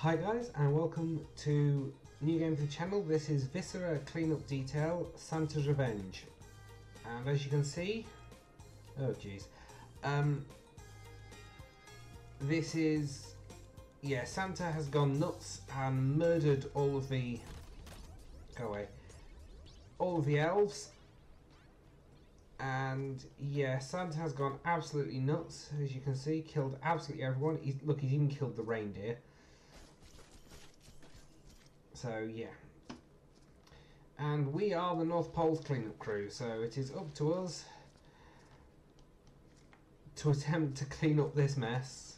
Hi guys, and welcome to new game for the channel. This is Viscera Cleanup Detail Santa's Revenge, and as you can see, oh jeez, this is, yeah, Santa has gone nuts and murdered all of the, go away, all of the elves, and yeah, Santa has gone absolutely nuts. As you can see, killed absolutely everyone. Look, he's even killed the reindeer. So yeah, and we are the North Pole's cleanup crew, so it is up to us to attempt to clean up this mess.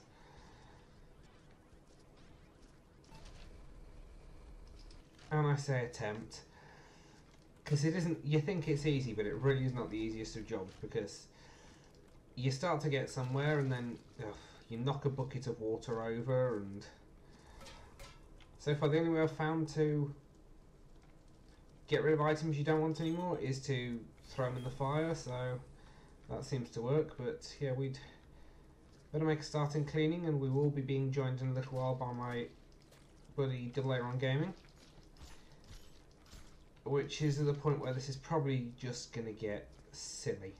And I say attempt because it isn't, you think it's easy, but it really is not the easiest of jobs, because you start to get somewhere and then you knock a bucket of water over, and so far the only way I've found to get rid of items you don't want anymore is to throw them in the fire, so that seems to work. But yeah, we'd better make a start in cleaning, and we will be being joined in a little while by my buddy Double A on Gaming, which is at the point where this is probably just going to get silly.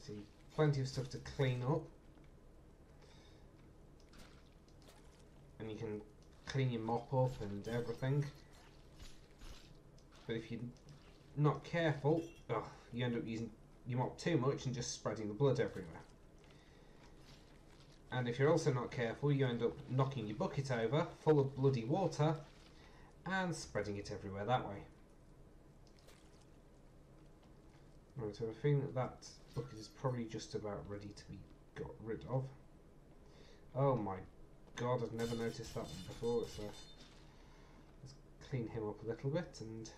See, plenty of stuff to clean up. And you can clean your mop up and everything, but if you're not careful, you end up using your mop too much and just spreading the blood everywhere. And if you're also not careful, you end up knocking your bucket over full of bloody water and spreading it everywhere that way. Right, so I think that bucket is probably just about ready to be got rid of. Oh my God, I've never noticed that one before. So let's clean him up a little bit, and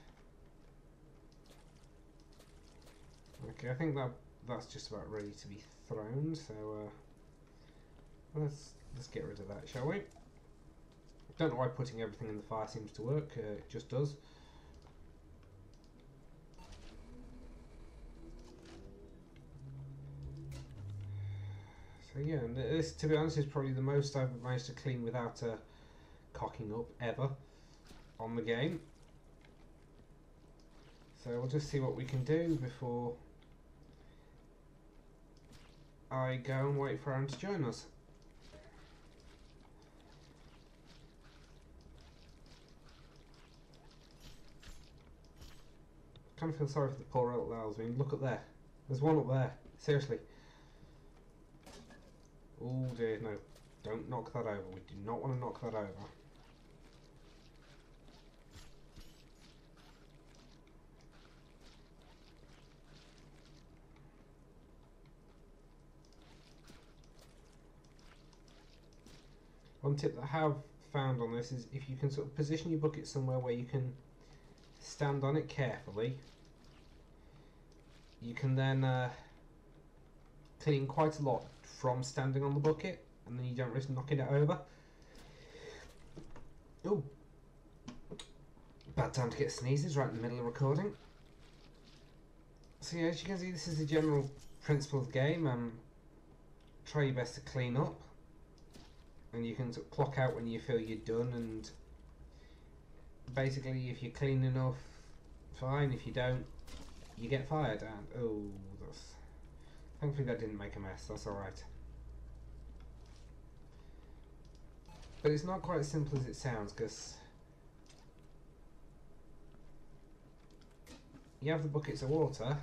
okay, I think that's just about ready to be thrown. So let's get rid of that, shall we? Don't know why putting everything in the fire seems to work. It just does. So yeah, and this, to be honest, is probably the most I've managed to clean without cocking up ever on the game. So we'll just see what we can do before I go and wait for Aaron to join us. I kind of feel sorry for the poor old elves. I mean, look up there. There's one up there. Seriously. Oh dear, no. Don't knock that over. We do not want to knock that over. One tip that I have found on this is if you can sort of position your bucket somewhere where you can stand on it carefully, you can then clean quite a lot from standing on the bucket, and then you don't risk knocking it over. Oh, bad time to get sneezes right in the middle of recording. So yeah, as you can see, this is the general principle of the game. Try your best to clean up, and you can sort of clock out when you feel you're done, and basically if you're clean enough, fine. If you don't, you get fired. And oh, thankfully that didn't make a mess, that's alright. But it's not quite as simple as it sounds, because you have the buckets of water,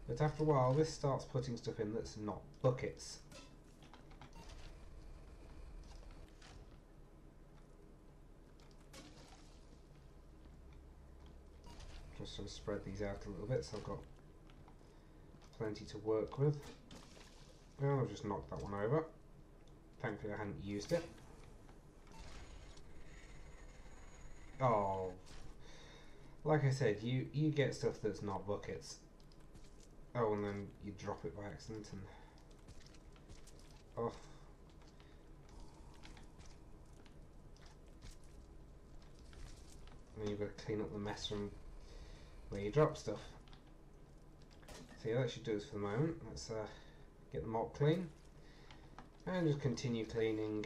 but after a while this starts putting stuff in that's not buckets. Just going to spread these out a little bit so I've got plenty to work with. And I've just knocked that one over. Thankfully I hadn't used it. Oh, like I said, you get stuff that's not buckets. Oh, and then you drop it by accident and off. And then you've got to clean up the mess from where you drop stuff. So yeah, that should do us for the moment. Let's get the mop clean. And just continue cleaning.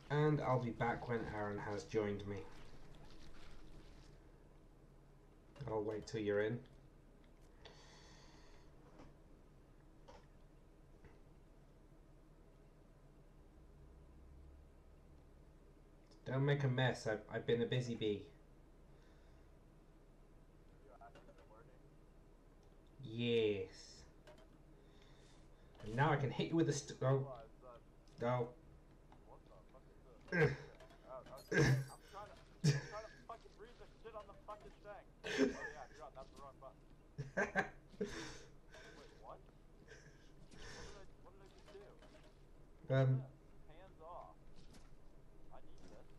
And I'll be back when Aaron has joined me. I'll wait till you're in. Don't make a mess. I've been a busy bee. Yes. And now I can hit you with a oh. No. I'm trying to fucking read the shit on the fucking thing. Oh yeah, I forgot, that's the wrong button. Wait, what? What did I just do? Hands off. I need this.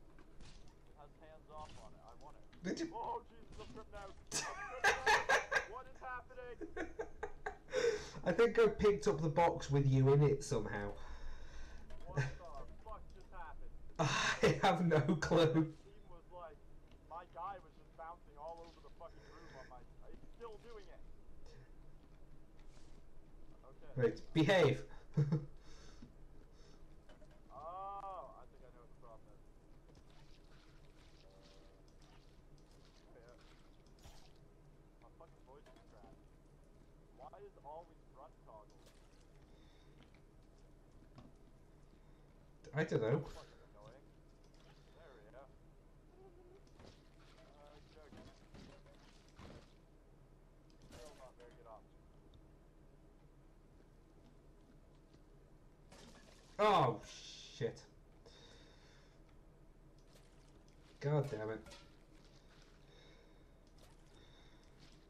It has hands off on it. I want it. Did you? Oh Jesus, I'm tripping out. I'm tripping out. What is happening? I think I picked up the box with you in it somehow. What the fuck just happened? I have no clue. My team was like, my guy was just bouncing all over the fucking room on my... It's still doing it. Okay. Right, behave. Oh, I think I know what the problem is. Yeah. My fucking voice is trash. Why is always front toggle? I don't know. Fucking annoying. There we go. Joking. Still not very good option. Oh, shit. God damn it.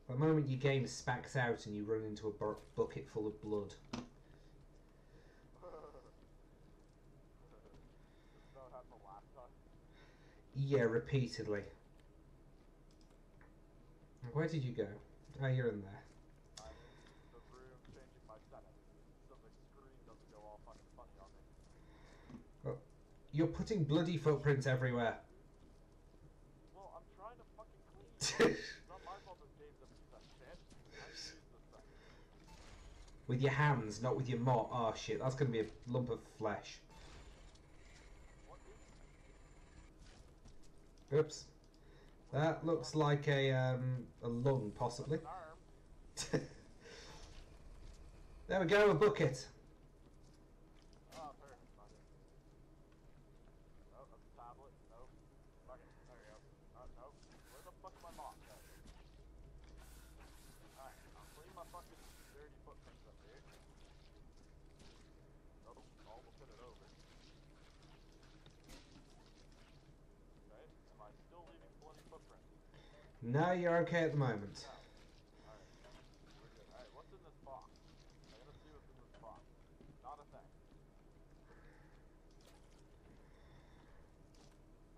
The moment your game spacks out and you run into a bucket full of blood. Yeah, repeatedly. Where did you go? Oh, you're in there. I'm in the room changing my settings so the screen doesn't go all fucking funny on me. Well, you're putting bloody footprints everywhere. Well, I'm trying to fucking clean. It's not my fault this game's a piece of shit. I use this thing. With your hands, not with your mop. Oh shit, that's gonna be a lump of flesh. What is Oops. That looks like a lung, possibly. an arm? There we go, a bucket. Oh, perfect. Not it. No, that's a tablet. No. Fuck it. There we go. No. Where the fuck is my mop? Alright, I'll clean my fucking dirty footprints up here. Nope, almost put it over. Okay, am I still leaving bloody footprints? No, you're okay at the moment. No. Alright, we're good. Alright, what's in this box? I gotta see what's in this box. Not a thing.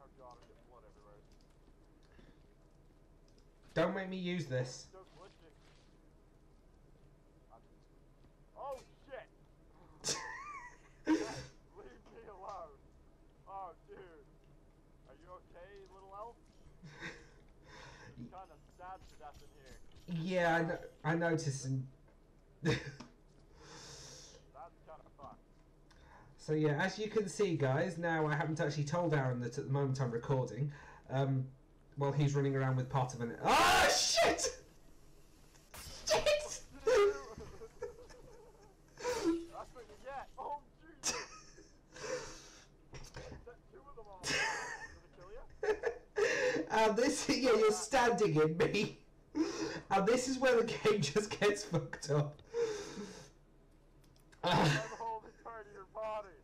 Oh god, I get blood everywhere. Don't make me use this. So glitching. Oh shit! Guys, leave me alone. Oh dude. Are you okay, little elf? You're kind of sad to death in here. Yeah, I noticed. That's kind of fucked. So yeah, as you can see, guys, now I haven't actually told Aaron that at the moment I'm recording, while he's running around with part of an... Ah, shit! Shit! That's what you get. Oh jeez. Set two of them off. Did it kill you? And this, yeah, you're standing in me. And this is where the game just gets fucked up. I'm holding part of your body.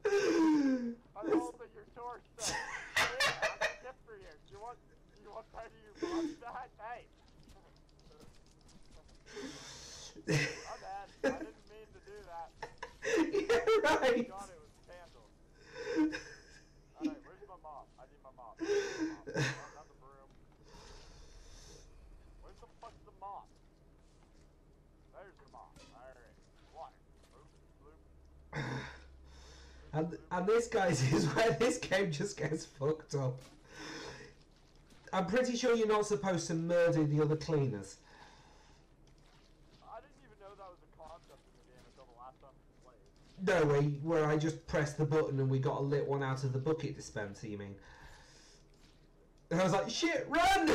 I'm holding your torso. Here, I have a gift for you. Do you want part of your body back? Hey. My bad. I didn't mean to do that. You're right. God, it was candles. Alright, where's my mop? I need my mop. Oh, not the broom. Where's the fuck's the mop? There's the mop. Alright. Water. Bloop, bloop. And this, guys, is where this game just gets fucked up. I'm pretty sure you're not supposed to murder the other cleaners. I didn't even know that was a concept in the game until the last time we played. No, where I just pressed the button and we got a lit one out of the bucket dispenser, you mean? And I was like, shit, run!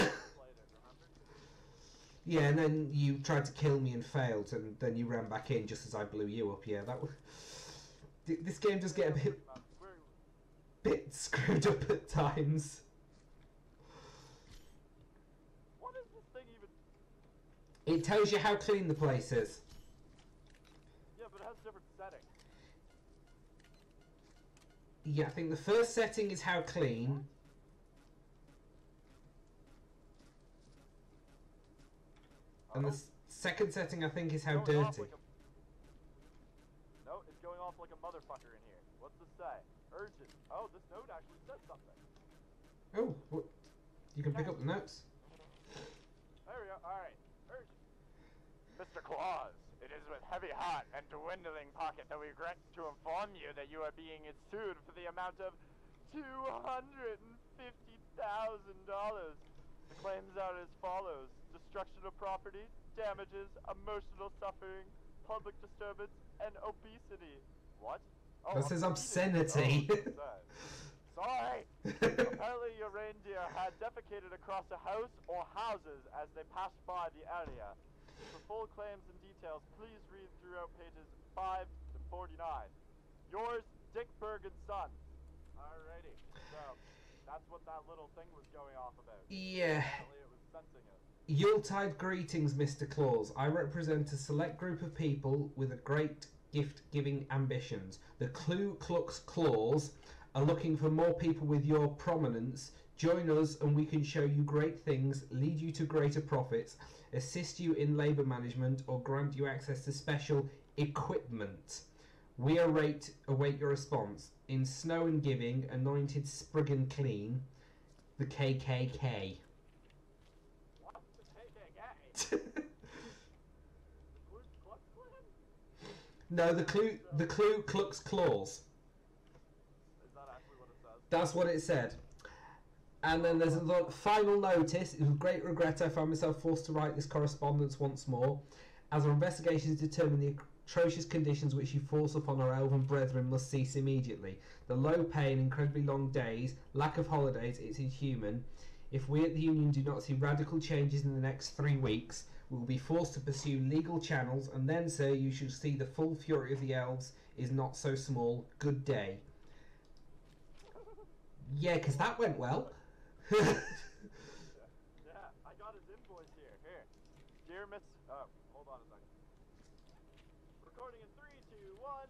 Yeah, and then you tried to kill me and failed, and then you ran back in just as I blew you up. Yeah, that was... This game does get a bit screwed up at times. What is this thing even? It tells you how clean the place is. Yeah, but it has different settings. Yeah, I think the first setting is how clean. And the second setting, I think, is how dirty. No, it's going off like a motherfucker in here. What's this say? Urgent. Oh, this note actually says something. Oh, what? You can pick up the notes. There we go. Alright. Urgent. Mr. Claus, it is with heavy heart and dwindling pocket that we regret to inform you that you are being sued for the amount of $250,000. The claims are as follows: destruction of property, damages, emotional suffering, public disturbance, and obesity. What? Oh, that says obscenity. Oh, sorry. Apparently your reindeer had defecated across a house or houses as they passed by the area. For full claims and details, please read throughout pages 5 to 49. Yours, Dick Berg and Son. Alrighty. So, that's what that little thing was going off about. Yeah. Apparently it was sensing it. Yuletide greetings, Mr. Claus. I represent a select group of people with a great gift-giving ambitions. The Ku Klux Claws are looking for more people with your prominence. Join us and we can show you great things, lead you to greater profits, assist you in labour management, or grant you access to special equipment. We await your response. In Snow and Giving, Anointed, Sprig and Clean, the KKK. What? The KKK? Ku Klux Klan? No, the Ku Klux Claws. Is that actually what it says? That's what it said. And then there's a final notice. With great regret, I found myself forced to write this correspondence once more. As our investigations determine the atrocious conditions which you force upon our elven brethren must cease immediately. The low pay and incredibly long days, lack of holidays, it's inhuman. If we at the Union do not see radical changes in the next 3 weeks, we will be forced to pursue legal channels, and then, sir, you shall see the full fury of the elves is not so small. Good day. Yeah, because that went well. Yeah, I got his invoice here. Here. Dear Miss... Oh, hold on a second. Recording in 3, 2, 1.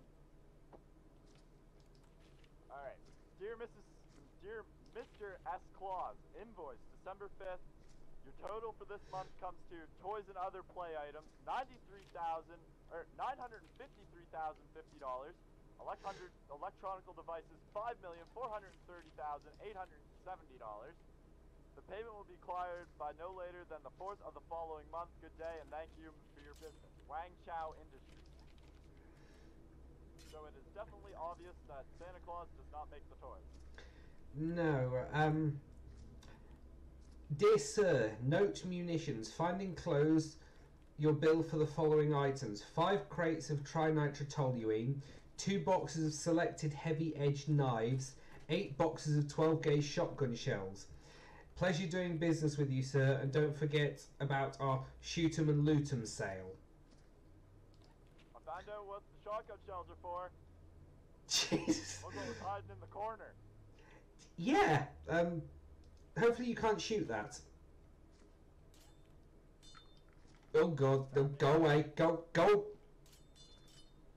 Alright. Dear Mr. S. Claus, invoice, December 5th. Your total for this month comes to toys and other play items, $953,050. Electronical devices, $5,430,870. The payment will be cleared by no later than the 4th of the following month. Good day and thank you for your business. Wang Chow Industries. So it is definitely obvious that Santa Claus does not make the toys. No, Dear Sir, note munitions. Finding closed your bill for the following items: 5 crates of trinitratoluene, 2 boxes of selected heavy-edged knives, 8 boxes of 12-gauge shotgun shells. Pleasure doing business with you, sir, and don't forget about our shoot 'em and loot 'em sale. I found out what the shotgun shells are for. Jesus. Look what was hiding in the corner. Yeah, hopefully you can't shoot that. Oh god, no, go away, go!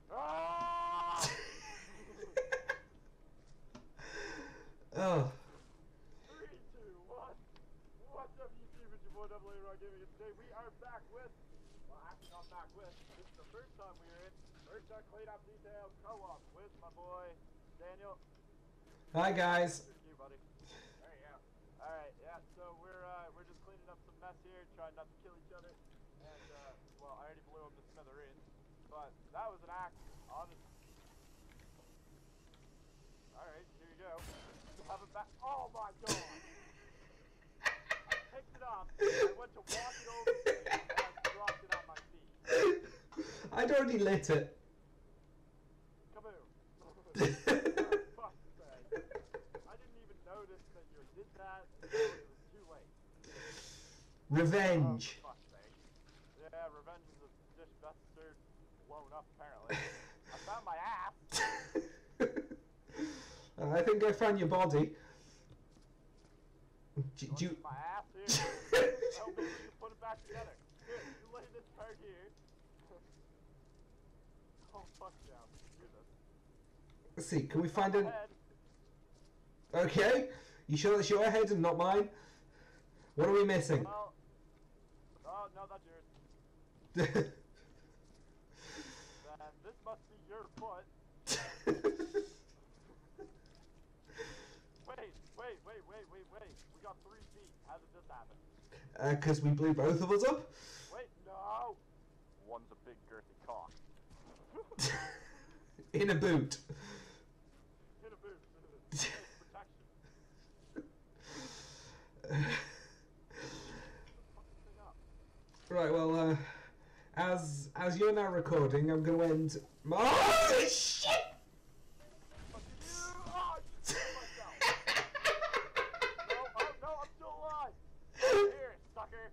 Ah! Oh. 3, 2, 1. What's up, YouTube? It's your boy Double A Rock Gaming, and today we are back with... Well, actually not back with. This is the first time we were in Merchant Cleanup Details Co-op with my boy, Daniel. Hi guys. You, buddy. There you go. Alright, yeah, so we're just cleaning up some mess here, trying not to kill each other. And, well, I already blew up the smithereens. But that was an accident, honestly. Alright, here you go. You have it back. Oh my god! I picked it up, I went to walk it over to you, and I dropped it on my feet. I'd already lit it. Kaboom. fuck's sake. I didn't even notice that you did that until it was too late. Revenge. Oh, for fuck's sake. Yeah, revenge is a dish best served blown up, apparently. I found my ass! I think I found your body. Do you... My ass here. Help me to put it back together. Here, you lay this part here. Oh, fuck yeah, do this. Let's see, can we find My an... head. Okay, you sure that's your head and not mine? What are we missing? Well, oh, no, that's yours. Then this must be your foot. Wait. We got 3 feet. How did this happen? Because we blew both of us up? Wait, no! One's a big girthy cock. In a boot. In a boot. It's protection. Right, well, as you're now recording, I'm going to end... Oh, shit! No, I'm still alive! Here, sucker!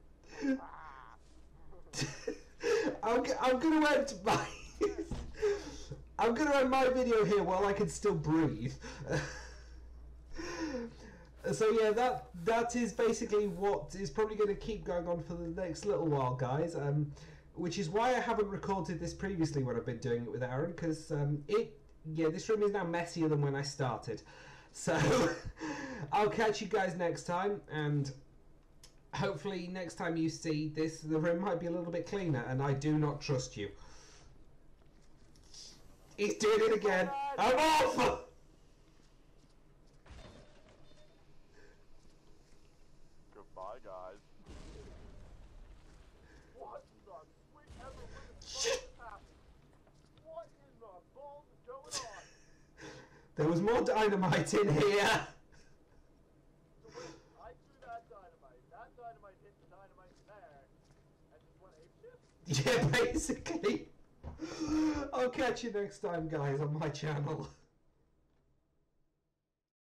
I'm going to end my... I'm going to end my video here while I can still breathe. So yeah, that is basically what is probably going to keep going on for the next little while, guys. Which is why I haven't recorded this previously when I've been doing it with Aaron, because this room is now messier than when I started. So I'll catch you guys next time, and hopefully next time you see this, the room might be a little bit cleaner, and I do not trust you. He's doing it again. I'm off! Goodbye, guys. What in the sweet ever is happening? What in the balls is going on? There was more dynamite in here. So wait, I threw that dynamite hit the dynamite there, and just went apeshit? Yeah, basically. I'll catch you next time, guys, on my channel.